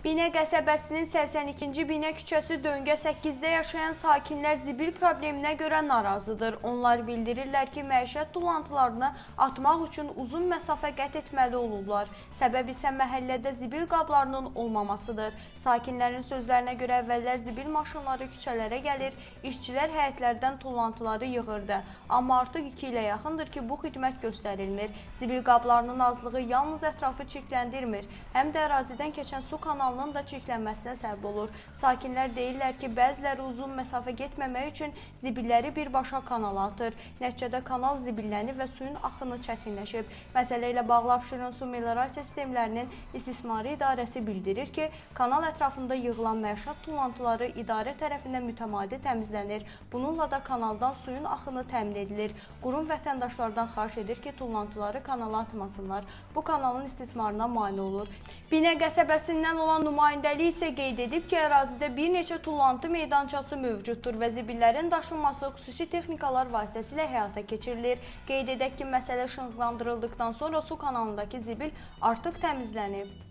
Binə qəsəbəsinin 82-ci Binə küçəsi Döngə 8-də yaşayan sakinlər zibil probleminə görə narazıdır. Onlar bildirirlər ki, məişət tullantılarını atmaq üçün uzun məsafə qət etməli olurlar. Səbəb isə məhəllədə zibil qablarının olmamasıdır. Sakinlərin sözlərinə görə əvvəllər zibil maşınları küçələrə gəlir, işçilər həyətlərdən tullantıları yığırdı. Amma artıq 2 ilə yaxındır ki, bu xidmət göstərilmir. Zibil qablarının azlığı yalnız ətrafı çirkləndirmir, həm də ərazidən keçən su kanalının da çirklənməsinə səbəb olur. Sakinlər deyirlər ki, bəziləri uzun məsafə getməmək üçün zibilləri birbaşa kanala atır. Nəticədə kanal zibillənib və suyun axını çətinləşib. Məsələ ilə bağlı Abşeron Su Meliorasiya Sistemlərinin İstismarı İdarəsi bildirir ki, kanal ətrafında yığılan məişət tullantıları idarə tərəfindən mütəmadi təmizlənir. Bununla da kanaldan suyun axını təmin edilir. Qurum vətəndaşlardan xahiş edir ki, tullantıları kanala atmasınlar. Bu kanalın istismarına mane olur. Binə qəsəbəsindən olan nümayəndəlik isə qeyd edib ki, ərazidə bir neçə tullantı meydançası mövcuddur və zibillərin daşınması xüsusi texnikalar vasitəsilə həyata keçirilir. Qeyd edək ki, məsələ işıqlandırıldıqdan sonra su kanalındakı zibil artıq təmizlənib.